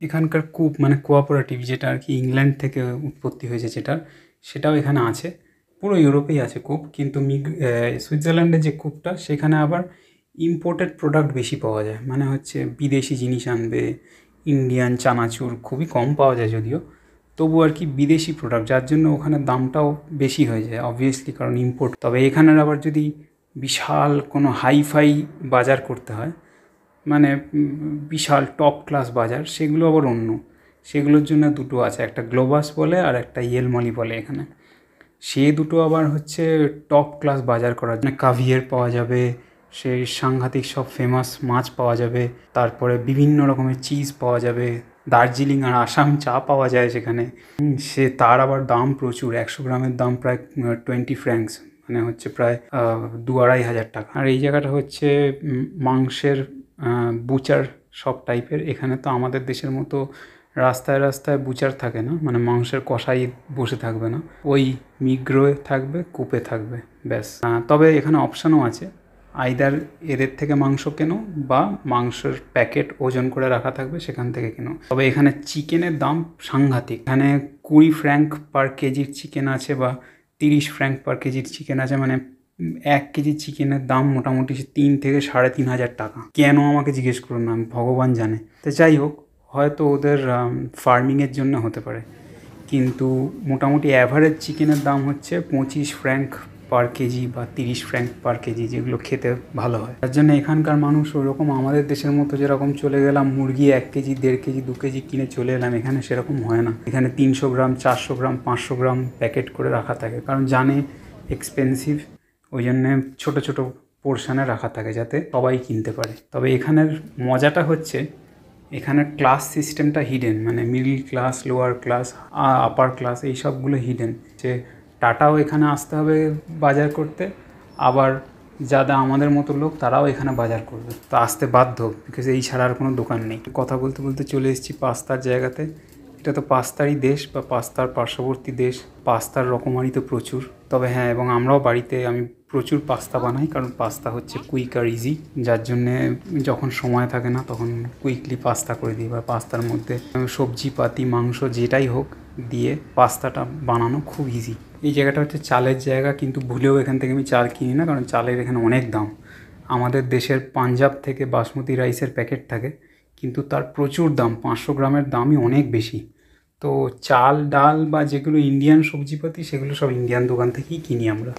এখানকার কূপ মানে কোঅপারেটিভ যেটা আর কি ইংল্যান্ড থেকে উৎপত্তি হয়েছে যেটার, সেটাও এখানে আছে। পুরো ইউরোপেই আছে কূপ, কিন্তু সুইজারল্যান্ডে যে কূপটা সেখানে আবার ইম্পোর্টেড প্রোডাক্ট বেশি পাওয়া যায়, মানে হচ্ছে বিদেশি জিনিস আনবে, ইন্ডিয়ান চানাচুর খুবই কম পাওয়া যায় যদিও, তবু আর কি বিদেশি প্রোডাক্ট, যার জন্য ওখানে দামটাও বেশি হয়ে যায় অবভিয়াসলি, কারণ ইম্পোর্ট। তবে এখানের আবার যদি বিশাল কোনো হাইফাই বাজার করতে হয়, মানে বিশাল টপ ক্লাস বাজার, সেগুলো আবার অন্য, সেগুলোর জন্য দুটো আছে, একটা গ্লোবাস বলে আর একটা ইয়েলমলি বলে এখানে। সে দুটো আবার হচ্ছে টপ ক্লাস বাজার করার জন্য, কাভিয়ার পাওয়া যাবে, সেই সাংঘাতিক সব ফেমাস মাছ পাওয়া যাবে, তারপরে বিভিন্ন রকমের চিজ পাওয়া যাবে, দার্জিলিং আর আসাম চা পাওয়া যায় সেখানে। সে তার আবার দাম প্রচুর, 100 গ্রামের দাম প্রায় 20 ফ্র্যাঙ্কস, মানে হচ্ছে প্রায় 2-2.5 হাজার টাকা। আর এই জায়গাটা হচ্ছে মাংসের বুচার সব টাইপের। এখানে তো আমাদের দেশের মতো রাস্তায় রাস্তায় বুচার থাকে না, মানে মাংসের কষাই বসে থাকবে না, ওই মিগ্রোয়ে থাকবে, কূপে থাকবে, ব্যাস। তবে এখানে অপশানও আছে, আইদার এদের থেকে মাংস কেনো বা মাংসের প্যাকেট ওজন করে রাখা থাকবে সেখান থেকে কেনো। তবে এখানে চিকেনের দাম সাংঘাতিক, এখানে 20 ফ্র্যাঙ্ক পার কেজির চিকেন আছে বা 30 ফ্র্যাঙ্ক পার কেজির চিকেন আছে, মানে 1 কেজি চিকেনের দাম মোটামুটি 3 থেকে 3,500 টাকা। কেন আমাকে জিজ্ঞেস করুন না, ভগবান জানে। তো যাই হোক, হয়তো ওদের ফার্মিংয়ের জন্য হতে পারে, কিন্তু মোটামুটি অ্যাভারেজ চিকেনের দাম হচ্ছে 25 ফ্র্যাঙ্ক পার কেজি বা 30 ফ্র্যাঙ্ক পার কেজি, যেগুলো খেতে ভালো হয়। তার জন্য এখানকার মানুষ ওরকম আমাদের দেশের মতো যেরকম চলে গেলাম মুরগি 1 কেজি 1.5 কেজি 2 কেজি কিনে চলে এলাম, এখানে সেরকম হয় না। এখানে 300 গ্রাম 400 গ্রাম 500 গ্রাম প্যাকেট করে রাখা থাকে, কারণ জানে এক্সপেন্সিভ, ওই জন্যে ছোটো ছোটো পোর্শানে রাখা থাকে যাতে সবাই কিনতে পারে। তবে এখানের মজাটা হচ্ছে এখানের ক্লাস সিস্টেমটা হিডেন, মানে middle class, lower class, upper class, এই সবগুলো হিডেন। যে টাটাও এখানে আসতে হবে বাজার করতে, আবার যারা আমাদের মতো লোক তারাও এখানে বাজার করবে, তো আসতে বাধ্য, বিকজ এই ছাড়া আর কোনো দোকান নেই। কথা বলতে বলতে চলে এসেছি পাস্তার জায়গাতে। এটা তো পাস্তারই দেশ বা পাস্তার পার্শ্ববর্তী দেশ, পাস্তার রকমারি তো প্রচুর। তবে হ্যাঁ, এবং আমরাও বাড়িতে আমি প্রচুর পাস্তা বানাই, কারণ পাস্তা হচ্ছে কুইক আর ইজি, যার জন্যে যখন সময় থাকে না তখন কুইকলি পাস্তা করে দিই, বা পাস্তার মধ্যে সবজিপাতি মাংস যেটাই হোক দিয়ে পাস্তাটা বানানো খুব ইজি। এই জায়গাটা হচ্ছে চালের জায়গা, কিন্তু ভুলেও এখান থেকে আমি চাল কিনি না, কারণ চালের এখানে অনেক দাম। আমাদের দেশের পাঞ্জাব থেকে বাসমতি রাইসের প্যাকেট থাকে, কিন্তু তার প্রচুর দাম, 500 গ্রামের দামই অনেক বেশি। তো চাল ডাল বা যেগুলো ইন্ডিয়ান সবজিপাতি সেগুলো সব ইন্ডিয়ান দোকান থেকেই কিনি আমরা।